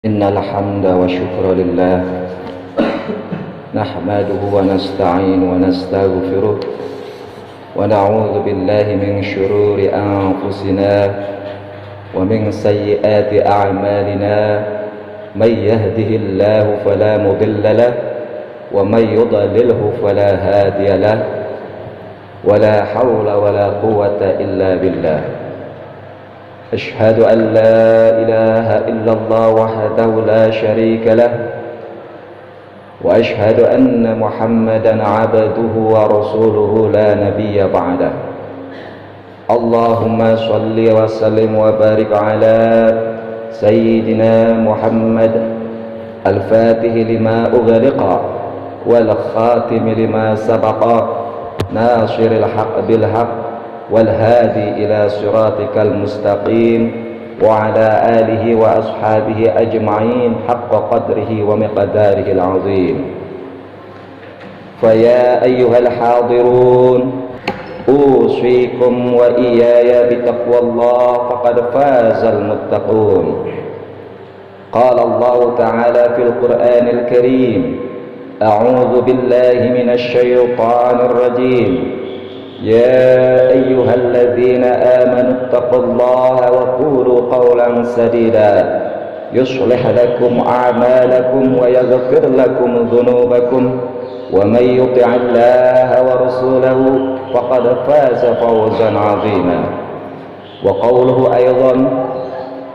إن الحمد والشكر لله نحمده ونستعين ونستغفره ونعوذ بالله من شرور أنفسنا ومن سيئات أعمالنا من يهده الله فلا مضل له ومن يضلله فلا هادي له ولا حول ولا قوة إلا بالله. أشهد أن لا إله إلا الله وحده لا شريك له وأشهد أن محمدا عبده ورسوله لا نبي بعده. اللهم صل وسلم وبارك على سيدنا محمد الفاتح لما أغلق والخاتم لما سبق ناصر الحق بالحق والهادي إلى صراطك المستقيم وعلى آله وأصحابه أجمعين حق قدره ومقداره العظيم. فيا أيها الحاضرون أوصيكم وإياي بتقوى الله فقد فاز المتقون. قال الله تعالى في القرآن الكريم: أعوذ بالله من الشيطان الرجيم. يا أيها الذين آمنوا اتقوا الله وقولوا قولا سديدا يصلح لكم أعمالكم ويغفر لكم ذنوبكم ومن يطع الله ورسوله فقد فاز فوزا عظيما. وقوله أيضا: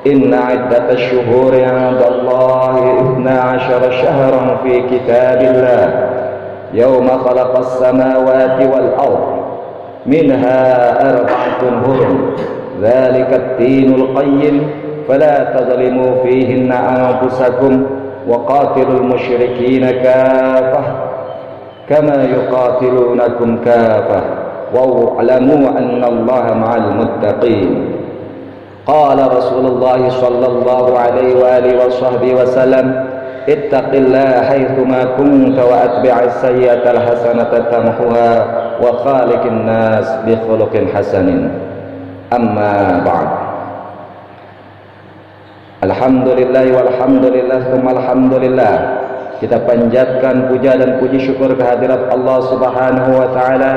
إن عدة الشهور عند الله 12 شهرا في كتاب الله يوم خلق السماوات والأرض منها 4 حرم ذلك الدين القيم فلا تظلموا فيهن أنفسكم وقاتلوا المشركين كافة كما يقاتلونكم كافة واعلموا أن الله مع المتقين. قال رسول الله صلى الله عليه وآله وصحبه وسلم: اتق الله حيثما كنت وأتبع السيئة الحسنة تمحها وخالق الناس بخلق حسن. أما بعد. Alhamdulillah walhamdulillah tsumma alhamdulillah. Kita panjatkan puja dan puji syukur kehadirat Allah Subhanahu wa taala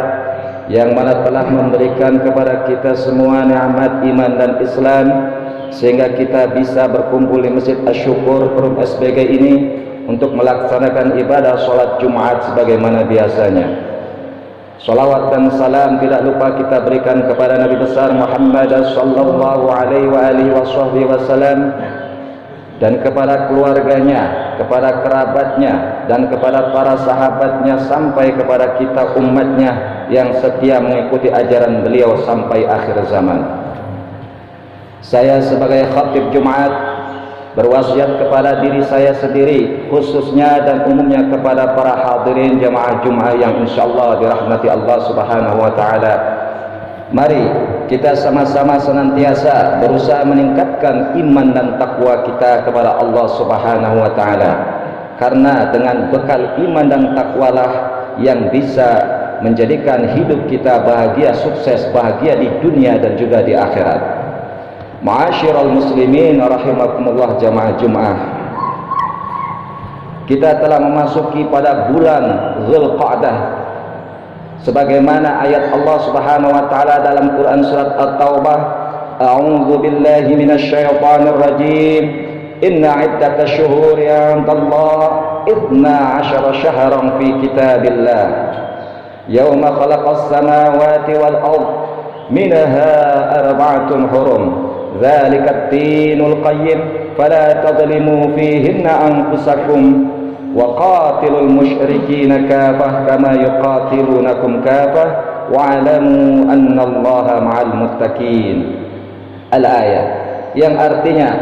yang mana telah memberikan kepada kita semua nikmat iman dan Islam sehingga kita bisa berkumpul di Masjid Asy-Syukur Perum SBG ini untuk melaksanakan ibadah salat Jumat sebagaimana biasanya. Salawat dan salam tidak lupa kita berikan kepada Nabi besar Muhammad sallallahu alaihi wasallam dan kepada keluarganya, kepada kerabatnya dan kepada para sahabatnya sampai kepada kita umatnya yang setia mengikuti ajaran beliau sampai akhir zaman. Saya sebagai khatib Jumat berwasiat kepada diri saya sendiri khususnya dan umumnya kepada para hadirin jamaah Jumat yang insyaallah dirahmati Allah Subhanahu wa taala. Mari kita sama-sama senantiasa berusaha meningkatkan iman dan takwa kita kepada Allah Subhanahu wa taala. Karena dengan bekal iman dan takwalah yang bisa menjadikan hidup kita bahagia, sukses, bahagia di dunia dan juga di akhirat. Ma'asyiral muslimin rahimakumullah jamaah Jumat. Kita telah memasuki pada bulan Zulqa'dah sebagaimana ayat Allah Subhanahu wa taala dalam Quran surat At-Taubah, a'udzu billahi minasyaitonir rajim. Inna 'iddatash syuhuri 'indallahi 12 syahran fi kitabillah yauma khalaqas samawati wal ard minha 4 hurum ذلك الدين القيم فلا تظلموا فيهن أنفسكم وقاتلوا المشركين كافة كما يقاتلونكم كافة واعلموا أن الله مع المتقين. Al-ayat yang artinya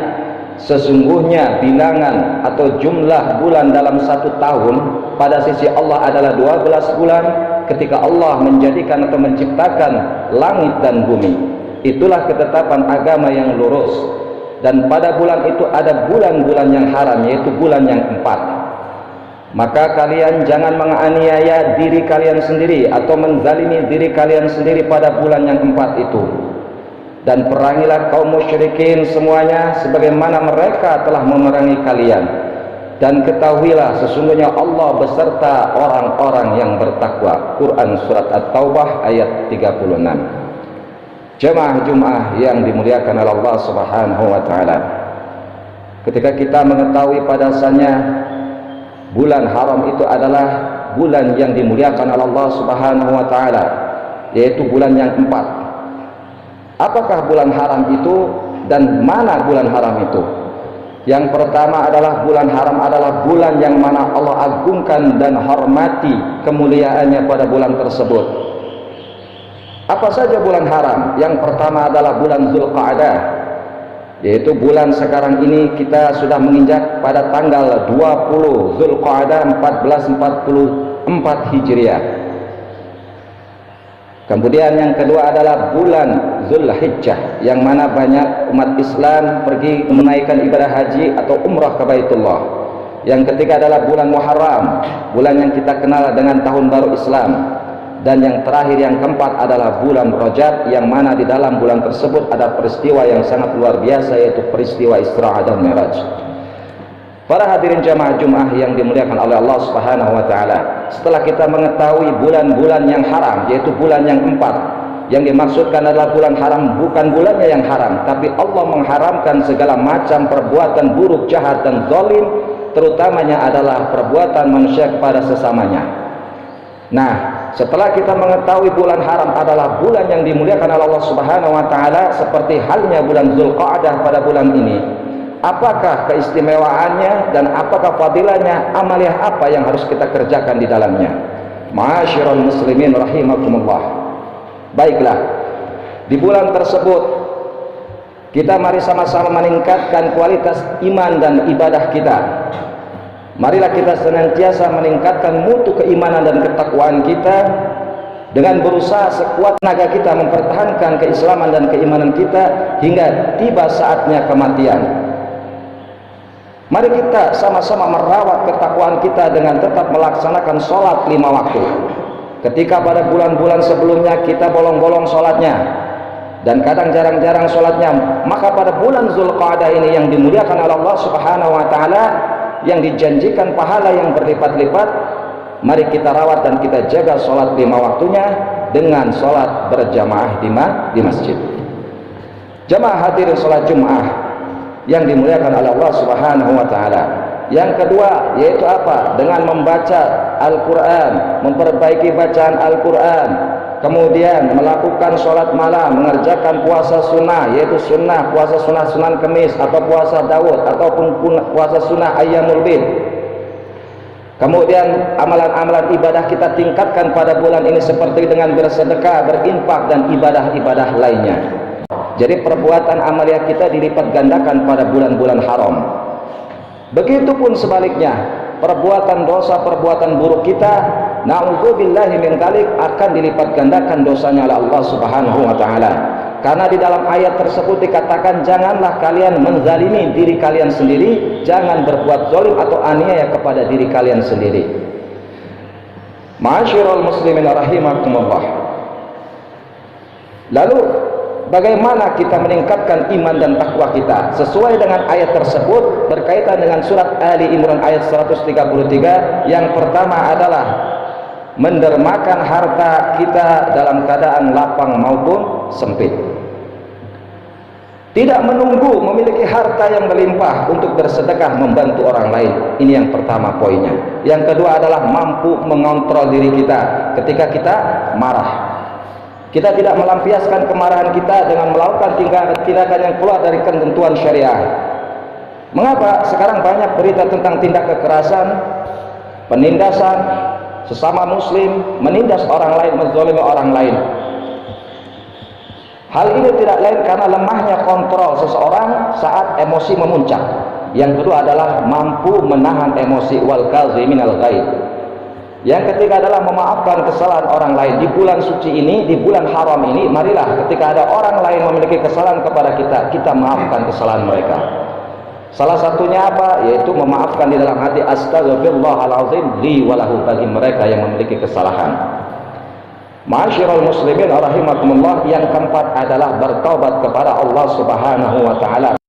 sesungguhnya bilangan atau jumlah bulan dalam 1 tahun pada sisi Allah adalah 12 bulan ketika Allah menjadikan atau menciptakan langit dan bumi. Itulah ketetapan agama yang lurus. Dan pada bulan itu ada bulan-bulan yang haram, yaitu bulan yang 4. Maka kalian jangan menganiaya diri kalian sendiri atau menzalimi diri kalian sendiri pada bulan yang 4 itu. dan perangilah kaum musyrikin semuanya sebagaimana mereka telah memerangi kalian, dan ketahuilah sesungguhnya Allah beserta orang-orang yang bertakwa. Quran surat At-Taubah ayat 36. Jemaah Jumat yang dimuliakan oleh Allah Subhanahu wa taala, ketika kita mengetahui padasanya bulan haram itu adalah bulan yang dimuliakan oleh Allah Subhanahu wa taala, yaitu bulan yang keempat. Apakah bulan haram itu dan mana bulan haram itu? Yang pertama adalah bulan haram adalah bulan yang mana Allah agungkan dan hormati kemuliaannya pada bulan tersebut. Apa saja bulan haram? Yang pertama adalah bulan Zulqa'dah, yaitu bulan sekarang ini kita sudah menginjak pada tanggal 20 Zulqa'dah 1444 Hijriah. Kemudian yang kedua adalah bulan Zulhijjah, yang mana banyak umat Islam pergi menunaikan ibadah haji atau umrah ke Baitullah. Yang ketiga adalah bulan Muharram, bulan yang kita kenal dengan tahun baru Islam. Dan yang terakhir, yang keempat adalah bulan Rajab, yang mana di dalam bulan tersebut ada peristiwa yang sangat luar biasa, yaitu peristiwa Isra dan Mi'raj. Para hadirin jamaah Jumat yang dimuliakan oleh Allah Subhanahu wa taala, setelah kita mengetahui bulan-bulan yang haram, yaitu bulan yang keempat, yang dimaksudkan adalah bulan haram bukan bulannya yang haram, tapi Allah mengharamkan segala macam perbuatan buruk, jahat dan zalim, terutamanya adalah perbuatan manusia kepada sesamanya. Nah, setelah kita mengetahui bulan haram adalah bulan yang dimuliakan oleh Allah Subhanahu wa taala, seperti halnya bulan Zulqa'dah pada bulan ini, apakah keistimewaannya dan apakah fadilahnya, amaliyah apa yang harus kita kerjakan di dalamnya? Ma'asyiral muslimin rahimakumullah. Baiklah, di bulan tersebut kita mari sama-sama meningkatkan kualitas iman dan ibadah kita. Marilah kita senantiasa meningkatkan mutu keimanan dan ketakwaan kita dengan berusaha sekuat tenaga kita mempertahankan keislaman dan keimanan kita hingga tiba saatnya kematian. Mari kita sama-sama merawat ketakwaan kita dengan tetap melaksanakan sholat 5 waktu. Ketika pada bulan-bulan sebelumnya kita bolong-bolong sholatnya dan kadang jarang-jarang sholatnya, maka pada bulan Zulqa'dah ini yang dimuliakan oleh Allah Subhanahu wa taala, yang dijanjikan pahala yang berlipat-lipat, mari kita rawat dan kita jaga sholat 5 waktunya dengan sholat berjamaah di masjid. Jamaah hadirin sholat Jum'ah yang dimuliakan oleh Allah Subhanahu wa taala. Yang kedua yaitu apa? Dengan membaca Al-Quran, memperbaiki bacaan Al-Quran, kemudian melakukan sholat malam, mengerjakan puasa sunnah, yaitu sunnah, puasa sunnah Sunan Kemis atau puasa Daud ataupun puasa sunnah Ayyamul Bid. Kemudian amalan-amalan ibadah kita tingkatkan pada bulan ini seperti dengan bersedekah, berinfak dan ibadah-ibadah lainnya. Jadi perbuatan amaliyah kita dilipat gandakan pada bulan-bulan haram. Begitupun sebaliknya, perbuatan dosa, perbuatan buruk kita, na'udzubillahi min dzalik, akan dilipat gandakan dosanya oleh Allah Subhanahu wa taala. Karena di dalam ayat tersebut dikatakan, janganlah kalian menzalimi diri kalian sendiri, jangan berbuat zalim atau aniaya kepada diri kalian sendiri. Ma'asyiral muslimin rahimakumullah. Lalu bagaimana kita meningkatkan iman dan takwa kita? Sesuai dengan ayat tersebut berkaitan dengan surat Ali Imran ayat 133, yang pertama adalah mendermakan harta kita dalam keadaan lapang maupun sempit. Tidak menunggu memiliki harta yang melimpah untuk bersedekah membantu orang lain. Ini yang pertama poinnya. Yang kedua adalah mampu mengontrol diri kita ketika kita marah. Kita tidak melampiaskan kemarahan kita dengan melakukan tindakan yang keluar dari ketentuan syariah. Mengapa? Sekarang banyak berita tentang tindak kekerasan, penindasan sesama muslim, menindas orang lain, menzalimi orang lain. Hal ini tidak lain karena lemahnya kontrol seseorang saat emosi memuncak. Yang kedua adalah mampu menahan emosi, wal kaziminal ghaidh. Yang ketiga adalah memaafkan kesalahan orang lain. Di bulan suci ini, di bulan haram ini, marilah ketika ada orang lain memiliki kesalahan kepada kita, kita maafkan kesalahan mereka. Salah satunya apa? Yaitu memaafkan di dalam hati, astaghfirullahalazim li walahu, bagi mereka yang memiliki kesalahan. Ma'asyiral muslimin rahimakumullah, yang keempat adalah bertaubat kepada Allah Subhanahu wa taala.